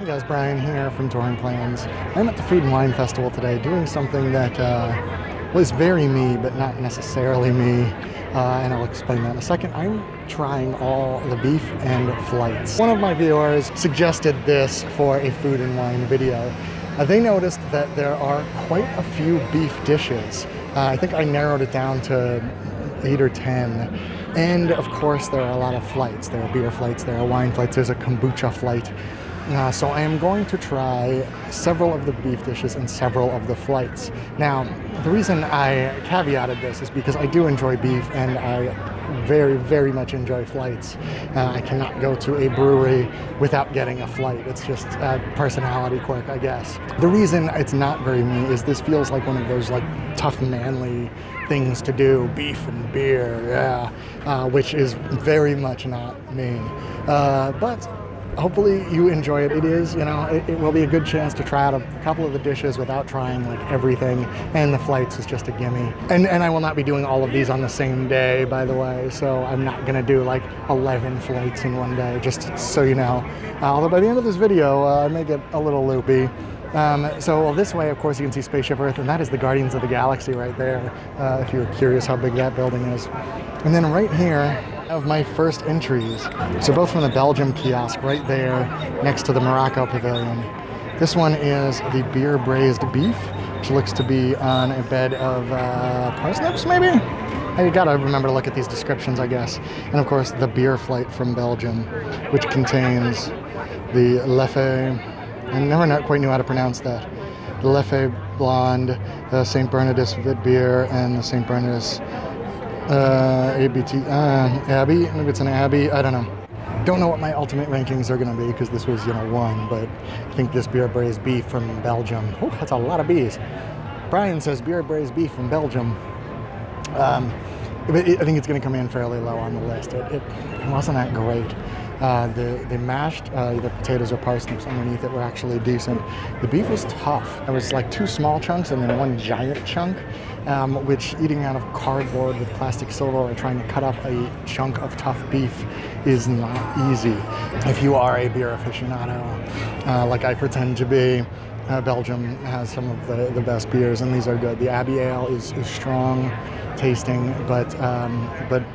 Hey guys, Brian here from Touring Plans. I'm at the Food and Wine Festival today doing something that was very me, but not necessarily me, and I'll explain that in a second. I'm trying all the beef and flights. One of my viewers suggested this for a food and wine video. They noticed that there are quite a few beef dishes. I think I narrowed it down to 8 or 10. And of course there are a lot of flights. There are beer flights, there are wine flights, there's a kombucha flight. So I am going to try several of the beef dishes and several of the flights. Now, the reason I caveated this is because I do enjoy beef and I very, very much enjoy flights. I cannot go to a brewery without getting a flight. It's just a personality quirk, I guess. The reason it's not very me is this feels like one of those like tough, manly things to do, beef and beer, yeah, which is very much not me. But hopefully you enjoy it. It is, you know, it will be a good chance to try out a couple of the dishes without trying like everything, and the flights is just a gimme. And I will not be doing all of these on the same day, by the way, so I'm not gonna do like 11 flights in one day, just so you know. Although by the end of this video, I may get a little loopy. So this way, of course, you can see Spaceship Earth, and that is the Guardians of the Galaxy right there, if you're curious how big that building is. And then right here, of my first entries. So both from the Belgium kiosk right there next to the Morocco pavilion. This one is the beer braised beef, which looks to be on a bed of parsnips, maybe? You gotta remember to look at these descriptions, I guess. And of course, the beer flight from Belgium, which contains the Leffe, I never quite knew how to pronounce that. The Leffe Blonde, the St. Bernardus Witbier, and the St. Bernardus Abbey, maybe it's an Abbey, I don't know. Don't know what my ultimate rankings are gonna be because this was, you know, one, but I think this beer braised beef from Belgium, oh, that's a lot of bees. Brian says beer braised beef from Belgium. I think it's gonna come in fairly low on the list. It wasn't that great. The mashed either potatoes or parsnips underneath it were actually decent. The beef was tough. It was like 2 small chunks and then 1 giant chunk, which eating out of cardboard with plastic silverware or trying to cut up a chunk of tough beef is not easy. If you are a beer aficionado, like I pretend to be, Belgium has some of the best beers, and these are good. The Abbey Ale is strong tasting, but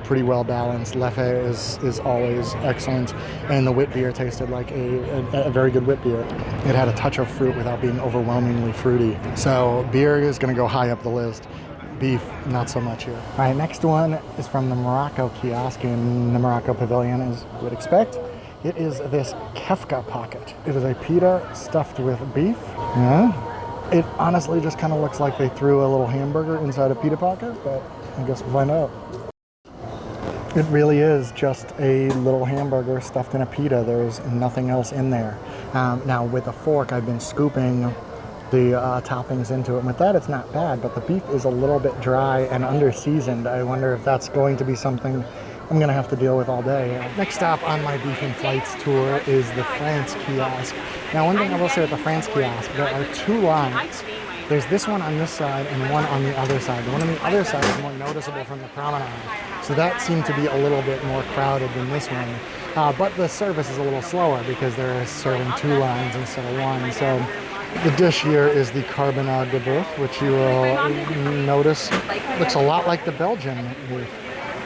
pretty well balanced. Leffe is always excellent, and the wit beer tasted like a very good wit beer. It had a touch of fruit without being overwhelmingly fruity. So beer is going to go high up the list. Beef, not so much here. All right, next one is from the Morocco kiosk in the Morocco pavilion, as you would expect. It is this Kefka Pocket. It is a pita stuffed with beef. Yeah. It honestly just kind of looks like they threw a little hamburger inside a pita pocket, but I guess we'll find out. It really is just a little hamburger stuffed in a pita. There's nothing else in there. Now with a fork, I've been scooping the toppings into it. And with that, it's not bad, but the beef is a little bit dry and under-seasoned. I wonder if that's going to be something I'm gonna have to deal with all day. Next stop on my Beef and Flights tour is the France kiosk. Now, one thing I will say at the France kiosk, there are 2 lines. There's this one on this side and one on the other side. The one on the other side is more noticeable from the promenade. So that seemed to be a little bit more crowded than this one. But the service is a little slower because they're serving 2 lines instead of 1. So the dish here is the carbonade de boeuf, which you will notice looks a lot like the Belgian beef.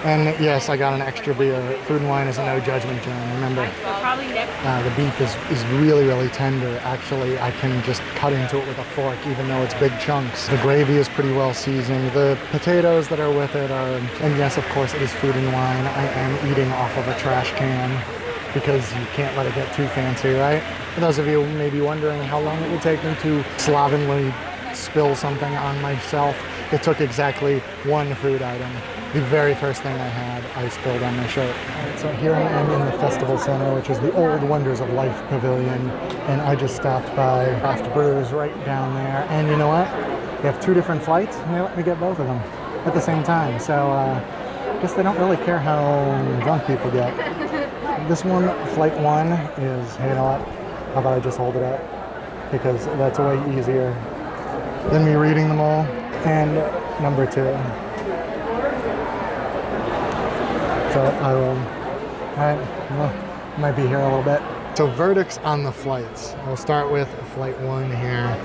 And yes, I got an extra beer. Food and Wine is a no judgment zone. Remember, the beef is really, really tender. Actually, I can just cut into it with a fork, even though it's big chunks. The gravy is pretty well seasoned. The potatoes that are with it are, and yes, of course, it is Food and Wine. I am eating off of a trash can because you can't let it get too fancy, right? For those of you who may be wondering how long it would take me to slovenly spill something on myself, it took exactly 1 food item. The very first thing I had, I spilled on my shirt. Right, so here I am in the Festival Center, which is the Old Wonders of Life Pavilion, and I just stopped by Craft Brews right down there. And you know what? They have 2 different flights, and they let me get both of them at the same time. So I guess they don't really care how drunk people get. This one, Flight 1, is, hey, you know what? How about I just hold it up? Because that's way easier than me reading them all. And number 2. So I will, all right, well, might be here a little bit. So verdicts on the flights. We'll start with flight 1 here.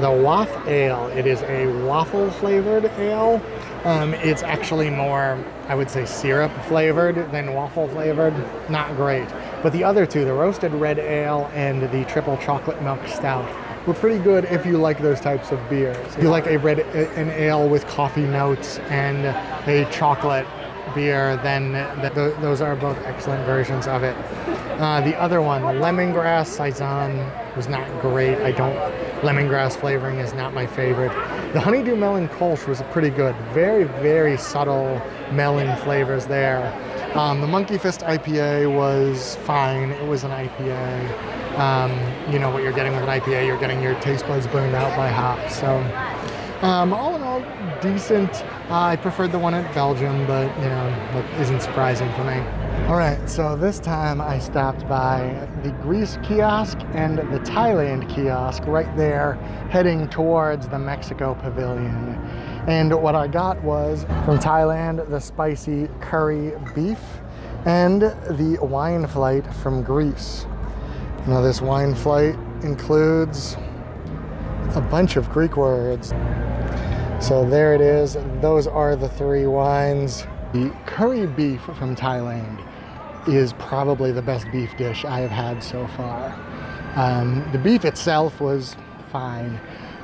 The Waff Ale. It is a waffle flavored ale. It's actually more, I would say, syrup flavored than waffle flavored. Not great. But the other two, the roasted red ale and the triple chocolate milk stout, were pretty good if you like those types of beers. If you like an ale with coffee notes and a chocolate beer, then those are both excellent versions of it. The other one, the lemongrass saison, was not great. Lemongrass flavoring is not my favorite. The honeydew melon kolsch was pretty good. Very, very subtle melon flavors there. The Monkey Fist IPA was fine. It was an IPA. You know what you're getting with an IPA. You're getting your taste buds burned out by hops. So all in all, decent. I preferred the one at Belgium, but you know, that isn't surprising for me. All right, so this time I stopped by the Greece kiosk and the Thailand kiosk right there, heading towards the Mexico pavilion. And what I got was, from Thailand, the spicy curry beef and the wine flight from Greece. Now this wine flight includes a bunch of Greek words. So there it is. Those are the 3 wines. The curry beef from Thailand is probably the best beef dish I have had so far. The beef itself was fine,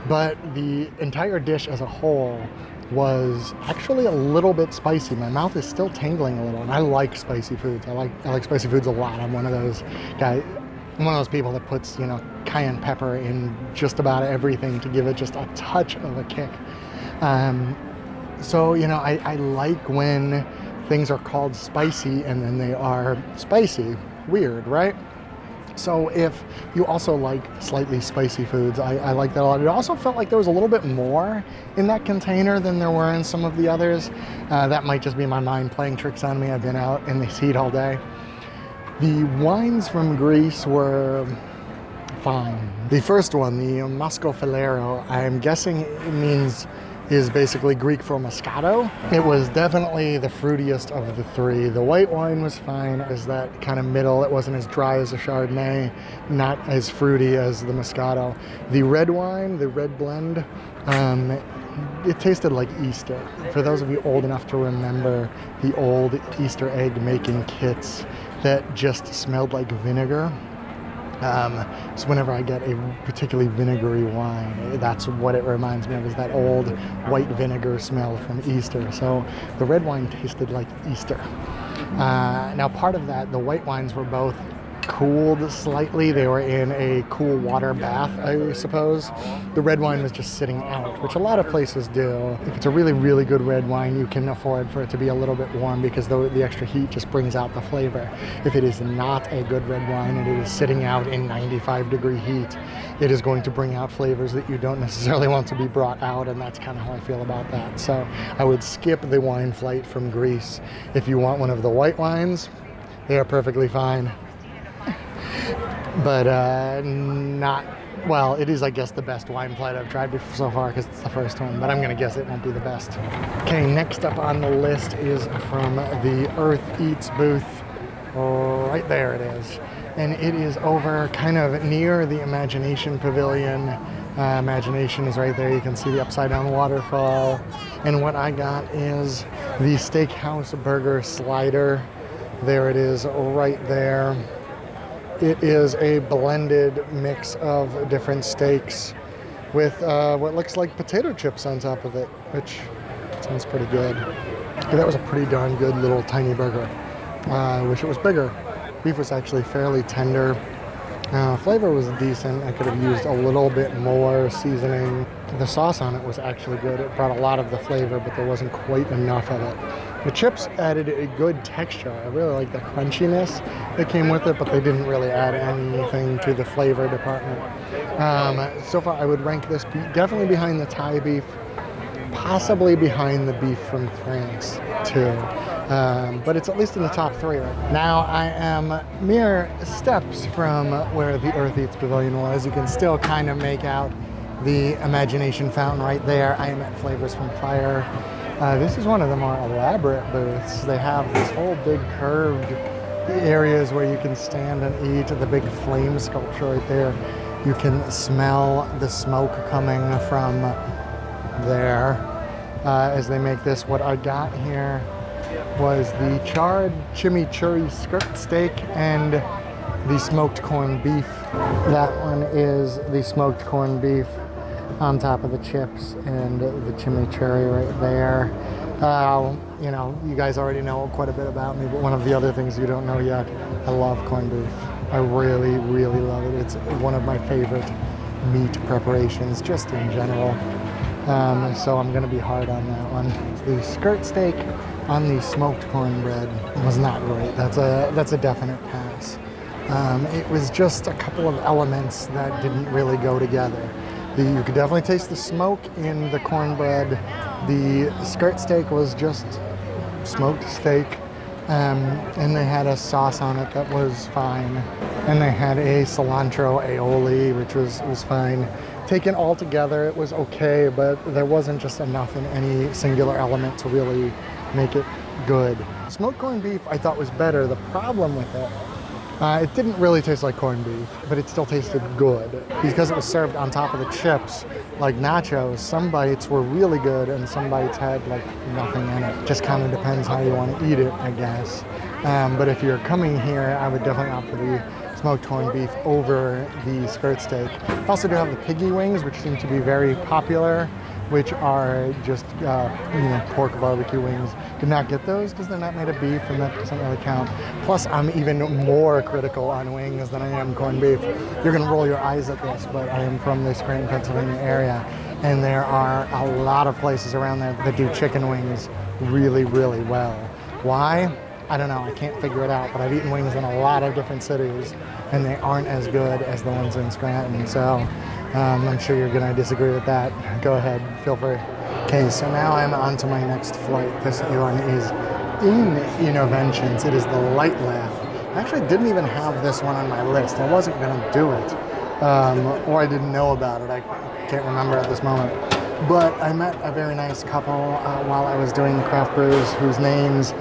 but the entire dish as a whole was actually a little bit spicy. My mouth is still tingling a little, and I like spicy foods. I like spicy foods a lot. I'm one of those guys. I'm one of those people that puts, you know, cayenne pepper in just about everything to give it just a touch of a kick. So, you know, I like when things are called spicy and then they are spicy. Weird, right? So if you also like slightly spicy foods, I like that a lot. It also felt like there was a little bit more in that container than there were in some of the others. That might just be my mind playing tricks on me. I've been out in this heat all day. The wines from Greece were fine. The first one, the Moscofilero, I'm guessing it is basically Greek for Moscato. It was definitely the fruitiest of the 3. The white wine was fine. It was that kind of middle. It wasn't as dry as a Chardonnay, not as fruity as the Moscato. The red wine, the red blend, it tasted like Easter. For those of you old enough to remember the old Easter egg making kits that just smelled like vinegar, so whenever I get a particularly vinegary wine, that's what it reminds me of, is that old white vinegar smell from Easter. So the red wine tasted like Easter. Now part of that, the white wines were both cooled slightly. They were in a cool water bath, I suppose. The red wine was just sitting out, which a lot of places do. If it's a really, really good red wine, you can afford for it to be a little bit warm because the extra heat just brings out the flavor. If it is not a good red wine and it is sitting out in 95-degree heat, it is going to bring out flavors that you don't necessarily want to be brought out, and that's kind of how I feel about that. So I would skip the wine flight from Greece. If you want one of the white wines, they are perfectly fine. But well, it is, I guess, the best wine flight I've tried so far because it's the first one, but I'm going to guess it won't be the best. Okay, next up on the list is from the Earth Eats booth. Right there it is. And it is over kind of near the Imagination Pavilion. Imagination is right there. You can see the upside down waterfall. And what I got is the Steakhouse burger slider. There it is right there. It is a blended mix of different steaks with what looks like potato chips on top of it, which sounds pretty good. Yeah, that was a pretty darn good little tiny burger. I wish it was bigger. Beef was actually fairly tender. Flavor was decent. I could have used a little bit more seasoning. The sauce on it was actually good. It brought a lot of the flavor, but there wasn't quite enough of it. The chips added a good texture. I really like the crunchiness that came with it, but they didn't really add anything to the flavor department. So far, I would rank this definitely behind the Thai beef, possibly behind the beef from France, too. But it's at least in the top 3 right now. I am mere steps from where the Earth Eats Pavilion was. You can still kind of make out the Imagination Fountain right there. I am at Flavors from Fire. This is one of the more elaborate booths. They have this whole big curved areas where you can stand and eat. The big flame sculpture right there. You can smell the smoke coming from there as they make this. What I got here was the charred chimichurri skirt steak and the smoked corned beef. That one is the smoked corned beef on top of the chips and the chimichurri right there. You know, you guys already know quite a bit about me, but one of the other things you don't know yet, I love corned beef. I really, really love it. It's one of my favorite meat preparations, just in general. So I'm gonna be hard on that one. The skirt steak on the smoked cornbread was not great. That's a definite pass. It was just a couple of elements that didn't really go together. You could definitely taste the smoke in the cornbread. The skirt steak was just smoked steak, and they had a sauce on it that was fine. And they had a cilantro aioli, which was fine. Taken all together, it was okay, but there wasn't just enough in any singular element to really make it good. Smoked corned beef I thought was better. The problem with it, it didn't really taste like corned beef, but it still tasted good. Because it was served on top of the chips, like nachos, some bites were really good and some bites had like nothing in it. Just kind of depends how you want to eat it, I guess. But if you're coming here, I would definitely opt for the smoked corned beef over the skirt steak. I also do have the piggy wings, which seem to be very popular, which are just pork barbecue wings. Did not get those because they're not made of beef, and that doesn't really count. Plus, I'm even more critical on wings than I am corned beef. You're gonna roll your eyes at this, but I am from the Scranton, Pennsylvania area, and there are a lot of places around there that do chicken wings really, really well. Why? I don't know, I can't figure it out, but I've eaten wings in a lot of different cities, and they aren't as good as the ones in Scranton, so I'm sure you're gonna disagree with that. Go ahead, feel free. Okay, so now I'm on to my next flight. This one is in Interventions. It is the Light Lab. I actually didn't even have this one on my list. I wasn't gonna do it, or I didn't know about it. I can't remember at this moment. But I met a very nice couple while I was doing the craft brews whose names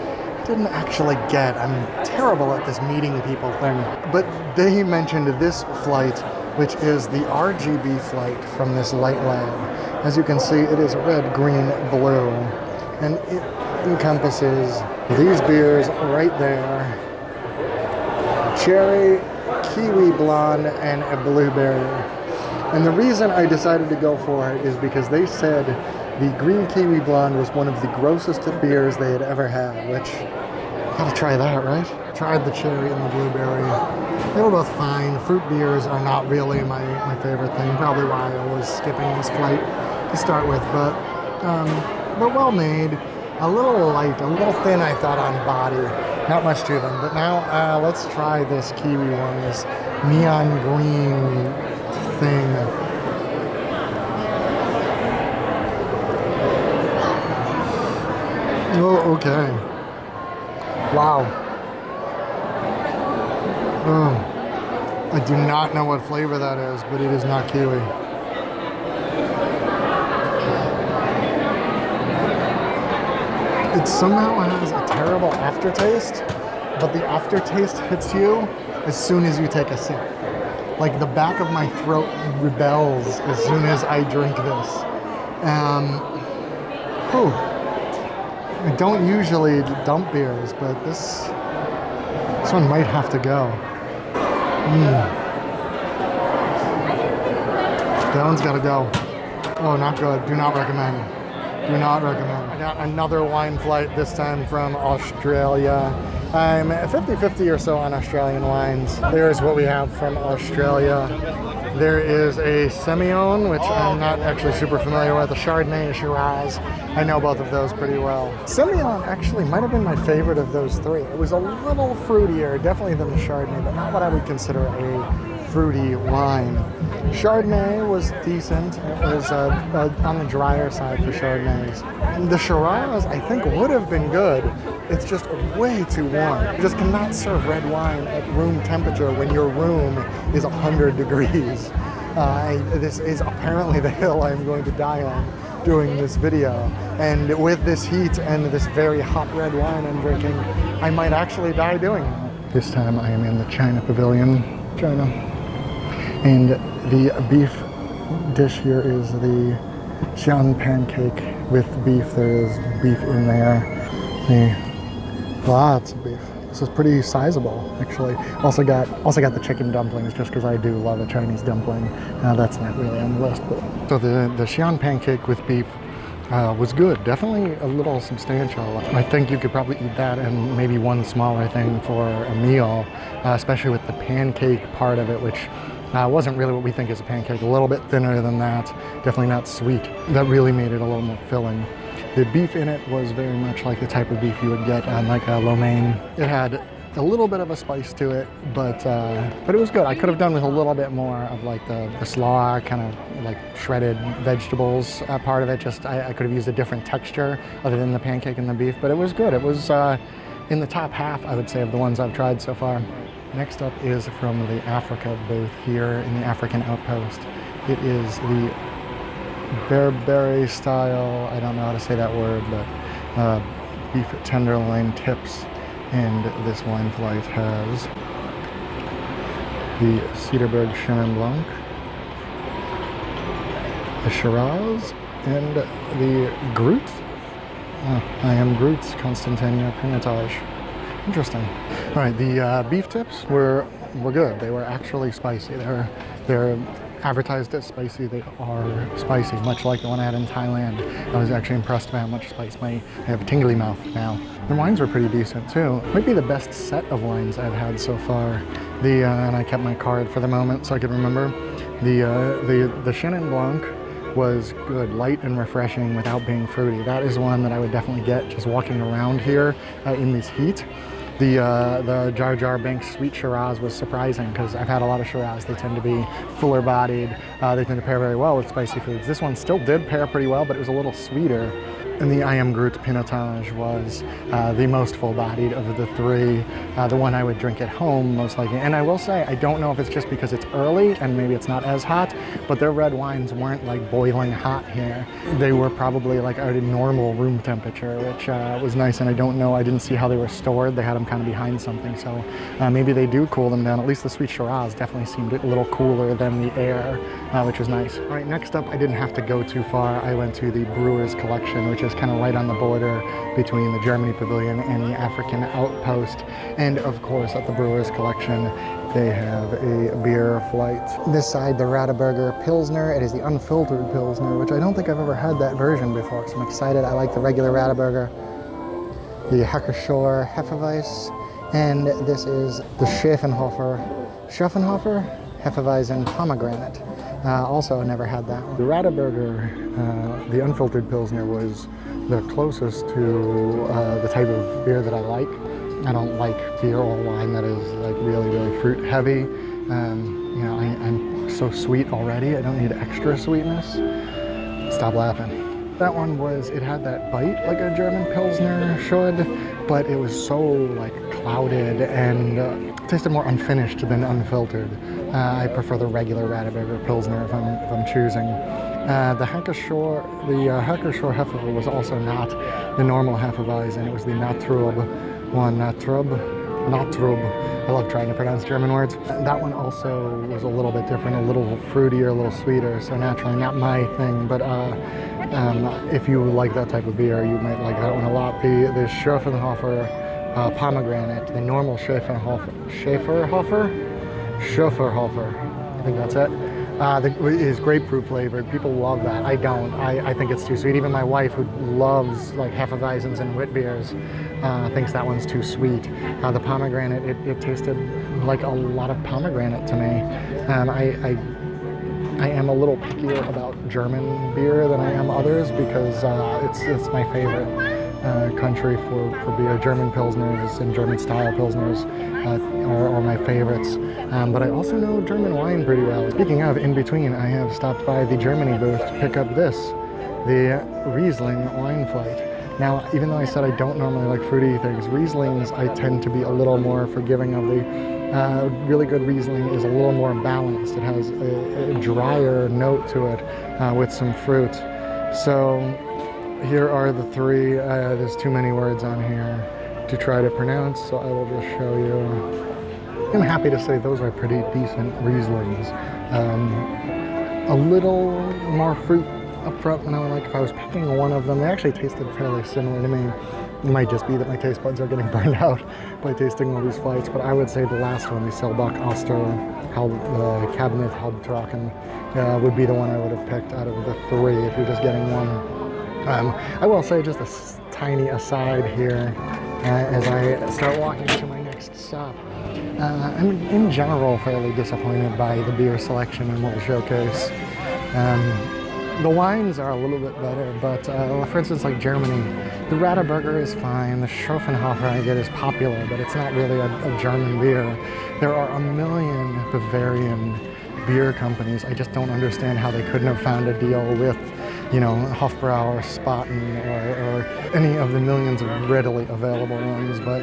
didn't actually get. I'm terrible at this meeting people thing. But they mentioned this flight, which is the RGB flight from this Light Lab. As you can see, it is red, green, blue, and it encompasses these beers right there: cherry, kiwi blonde, and a blueberry. And the reason I decided to go for it is because they said the green kiwi blonde was one of the grossest beers they had ever had, which, gotta try that, right? Tried the cherry and the blueberry. They were both fine. Fruit beers are not really my favorite thing, probably why I was skipping this flight to start with, but well made. A little light, a little thin, I thought, on body. Not much to them. But now let's try this kiwi one, this neon green thing. Oh, okay. Wow. Oh, I do not know what flavor that is, but it is not kiwi. It somehow has a terrible aftertaste, but the aftertaste hits you as soon as you take a sip. Like the back of my throat rebels as soon as I drink this. I don't usually dump beers, but this one might have to go. That one's gotta go. Oh, not good. Do not recommend. Do not recommend. I got another wine flight, this time from Australia. I'm 50-50 or so on Australian wines. There's what we have from Australia. There is a Semillon, which I'm not actually super familiar with, a Chardonnay, a Shiraz. I know both of those pretty well. Semillon actually might have been my favorite of those three. It was a little fruitier, definitely than the Chardonnay, but not what I would consider a fruity wine. Chardonnay was decent. It was on the drier side for Chardonnays. The Shiraz, I think, would have been good. It's just way too warm. You just cannot serve red wine at room temperature when your room is 100 degrees. This is apparently the hill I'm going to die on doing this video. And with this heat and this very hot red wine I'm drinking, I might actually die doing it. This time I am in the China Pavilion, China. And the beef dish here is the xian pancake with beef. There is beef in there. Lots of beef. This is pretty sizable, actually. Also got the chicken dumplings, just because I do love a Chinese dumpling. That's not really on the list, but so the xian pancake with beef was good. Definitely a little substantial. I think you could probably eat that and maybe one smaller thing for a meal, especially with the pancake part of it, which wasn't really what we think is a pancake. A little bit thinner than that. Definitely not sweet. That really made it a little more filling. The beef in it was very much like the type of beef you would get on like a lo mein. It had a little bit of a spice to it, but it was good. I could have done with a little bit more of like the slaw, kind of like shredded vegetables part of it. Just I could have used a different texture other than the pancake and the beef, but it was good. It was in the top half, I would say, of the ones I've tried so far. Next up is from the Africa booth here in the African Outpost. It is the bearberry style, I don't know how to say that word, but beef tenderloin tips. And this wine flight has the Cederberg Chenin Blanc, the Shiraz, and the Groot. I am Groot's Constantania Pinotage. Interesting. All right, the beef tips were good. They were actually spicy. They're advertised as spicy. They are spicy, much like the one I had in Thailand. I was actually impressed by how much spice. I have a tingly mouth now. The wines were pretty decent too. Might be the best set of wines I've had so far. And I kept my card for the moment so I could remember. The Chenin Blanc was good, light and refreshing without being fruity. That is one that I would definitely get just walking around here in this heat. The Jar Jar Binks Sweet Shiraz was surprising because I've had a lot of Shiraz. They tend to be fuller bodied. They tend to pair very well with spicy foods. This one still did pair pretty well, but it was a little sweeter. And the I Am Groot Pinotage was the most full-bodied of the three, the one I would drink at home most likely. And I will say, I don't know if it's just because it's early and maybe it's not as hot, but their red wines weren't like boiling hot here. They were probably like at a normal room temperature, which was nice. And I didn't see how they were stored. They had them kind of behind something, so maybe they do cool them down. At least the Sweet Shiraz definitely seemed a little cooler than the air, which was nice. All right, next up, I didn't have to go too far. I went to the Brewers Collection, which is kind of right on the border between the Germany Pavilion and the African Outpost. And of course, at the Brewers Collection, they have a beer flight. This side, the Radeberger Pilsner. It is the unfiltered Pilsner, which I don't think I've ever had that version before, so I'm excited. I like the regular Radeberger. The Hacker-Schorr Hefeweiss, and this is the Schaffenhofer Hefeweizen Pomegranate. Also never had that one. The Radeberger, the unfiltered Pilsner, was the closest to the type of beer that I like. I don't like beer or wine that is like really, really fruit heavy. I'm so sweet already. I don't need extra sweetness. Stop laughing. That one it had that bite like a German Pilsner should, but it was so like clouded and tasted more unfinished than unfiltered. I prefer the regular Radeberger Pilsner if I'm choosing. The Hacker-Schorr Hefeweizen was also not the normal Hefeweizen. It was the Natrub one. Natrub. I love trying to pronounce German words. That one also was a little bit different, a little fruitier, a little sweeter, so naturally not my thing, but if you like that type of beer, you might like that one a lot. The Schaffenhofer Pomegranate, the normal Schaffenhofer, I think that's it. Is grapefruit flavored. People love that. I don't. I think it's too sweet. Even my wife, who loves like Hefeweizens and wit beers, thinks that one's too sweet. The pomegranate, it tasted like a lot of pomegranate to me. I am a little pickier about German beer than I am others because it's my favorite country for beer. German Pilsners and German style Pilsners are my favorites. But I also know German wine pretty well. Speaking of, in between, I have stopped by the Germany booth to pick up the Riesling wine flight. Now, even though I said I don't normally like fruity things, Rieslings I tend to be a little more forgiving of. The really good Riesling is a little more balanced. It has a drier note to it with some fruit. So here are the three. There's too many words on here. to try to pronounce, so I will just show you. I'm happy to say those are pretty decent Rieslings. A little more fruit up front than I would like if I was picking one of them. They actually tasted fairly similar to me. It might just be that my taste buds are getting burned out by tasting all these flights, but I would say the last one, the Selbach Oster Cabinet Haupttrachen, would be the one I would have picked out of the three if you're just getting one. I will say just a tiny aside here as I start walking to my next stop. I'm in general fairly disappointed by the beer selection in Little Showcase. The wines are a little bit better, but for instance, like Germany, the Radeberger is fine. The Schroffenhofer I get is popular, but it's not really a German beer. There are a million Bavarian beer companies. I just don't understand how they couldn't have found a deal with, you know, Hofbrau or Spaten or any of the millions of readily available ones. But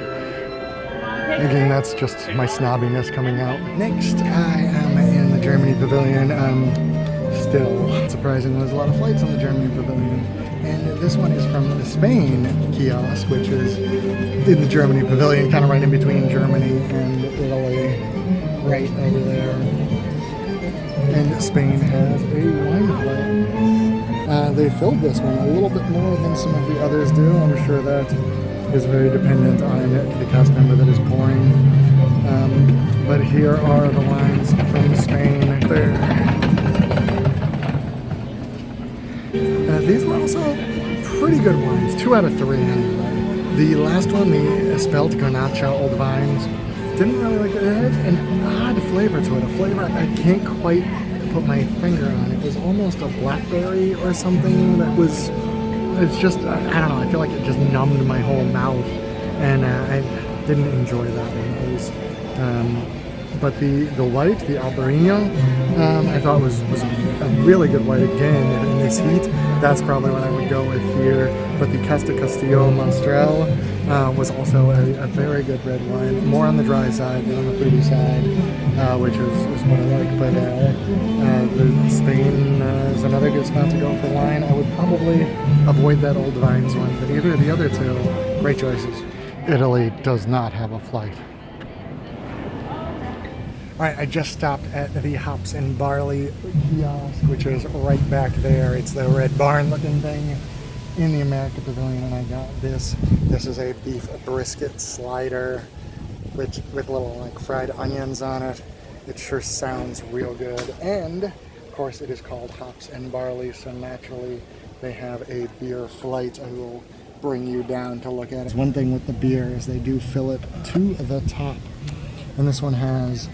again, that's just my snobbiness coming out. Next, I am in the Germany Pavilion. Still surprising, there's a lot of flights on the Germany Pavilion. And this one is from the Spain kiosk, which is in the Germany Pavilion, kind of right in between Germany and Italy, right over there. And Spain has a wine flight. They filled this one a little bit more than some of the others do. I'm sure that is very dependent on the cast member that is pouring. But here are the wines from Spain. These were also pretty good wines, 2 out of 3 anyway. The last one, the Spelt Garnacha Old Vines, didn't really like it. It had an odd flavor to it, a flavor I can't quite put my finger on. It was almost a blackberry or something that was, it's just, I don't know, I feel like it just numbed my whole mouth, and I didn't enjoy that one. It was, but the white, the Albarino, I thought was a really good white. Again, in this heat, that's probably what I would go with here. But the Casta Castillo Monstrel was also a very good red wine, more on the dry side than on the fruity side, which is what I like. But the Spain is another good spot to go for wine. I would probably avoid that Old Vines one, but either of the other two, great choices. Italy does not have a flight. Alright, I just stopped at the Hops and Barley kiosk, which is right back there. It's the red barn looking thing in the America Pavilion, and I got this. This is a beef brisket slider with little like fried onions on it. It sure sounds real good. And of course it is called Hops and Barley, so naturally they have a beer flight. I will bring you down to look at it. One thing with the beer is they do fill it to the top. And this one has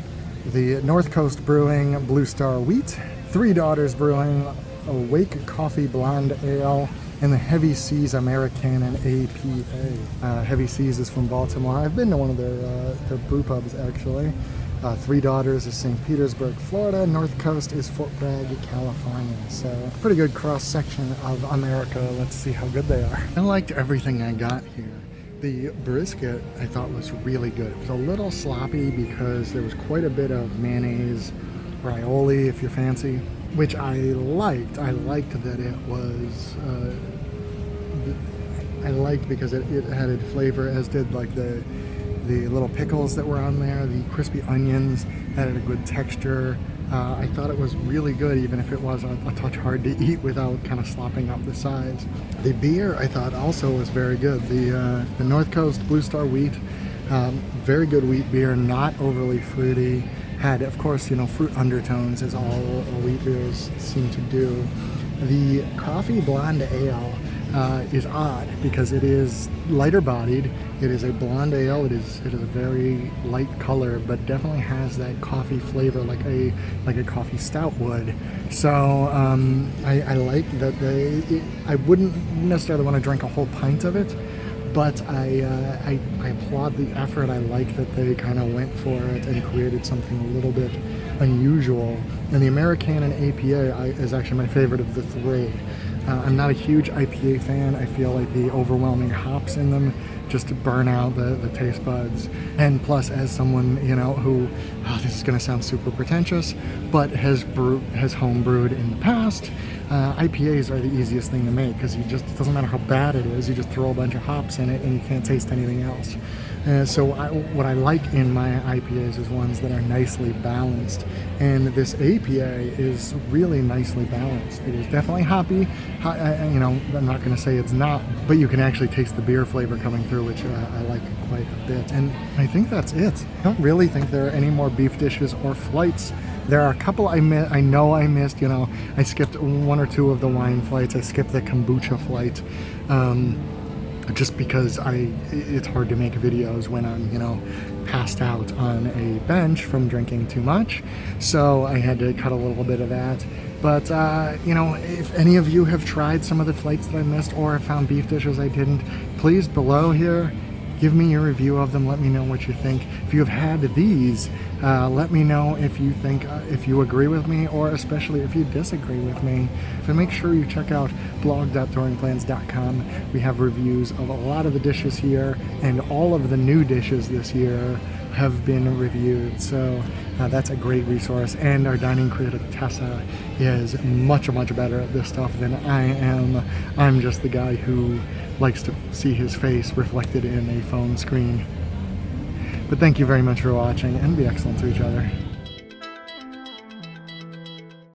the North Coast Brewing Blue Star Wheat, Three Daughters Brewing Awake Coffee Blonde Ale, and the Heavy Seas American and APA. Heavy Seas is from Baltimore. I've been to one of their brew pubs actually. Three Daughters is St. Petersburg, Florida. North Coast is Fort Bragg, California. So pretty good cross section of America. Let's see how good they are. I liked everything I got here. The brisket I thought was really good. It was a little sloppy because there was quite a bit of mayonnaise or aioli if you're fancy, which I liked. I liked that it was, I liked because it added flavor, as did like the little pickles that were on there. The crispy onions added a good texture. I thought it was really good, even if it was a touch hard to eat without kind of slopping up the sides. The beer I thought also was very good. The North Coast Blue Star Wheat, very good wheat beer, not overly fruity. Had, of course, you know, fruit undertones, as all wheat beers seem to do. The Coffee Blonde Ale is odd because it is lighter bodied. It is a blonde ale. It is a very light color, but definitely has that coffee flavor like a coffee stout would. So I like that I wouldn't necessarily want to drink a whole pint of it, but I applaud the effort. I like that they kind of went for it and created something a little bit unusual. And the American and APA is actually my favorite of the three. I'm not a huge IPA fan. I feel like the overwhelming hops in them just burn out the taste buds. And plus, as someone, you know, who, this is gonna sound super pretentious, but has home brewed in the past, IPAs are the easiest thing to make because it doesn't matter how bad it is, you just throw a bunch of hops in it and you can't taste anything else. So what I like in my IPAs is ones that are nicely balanced, and this APA is really nicely balanced. It is definitely hoppy. You know, I'm not going to say it's not, but you can actually taste the beer flavor coming through, which I like quite a bit. And I think that's it. I don't really think there are any more beef dishes or flights. There are a couple I know I missed. You know, I skipped one or two of the wine flights. I skipped the kombucha flight. Just because it's hard to make videos when I'm, you know, passed out on a bench from drinking too much. So I had to cut a little bit of that. But, you know, if any of you have tried some of the flights that I missed or have found beef dishes I didn't, please below here, give me your review of them. Let me know what you think. If you have had these, let me know if you think, if you agree with me, or especially if you disagree with me. So make sure you check out blog.touringplans.com. We have reviews of a lot of the dishes here, and all of the new dishes this year have been reviewed. So that's a great resource. And our dining critic, Tessa, is much better at this stuff than I am. I'm just the guy who likes to see his face reflected in a phone screen. But thank you very much for watching, and be excellent to each other.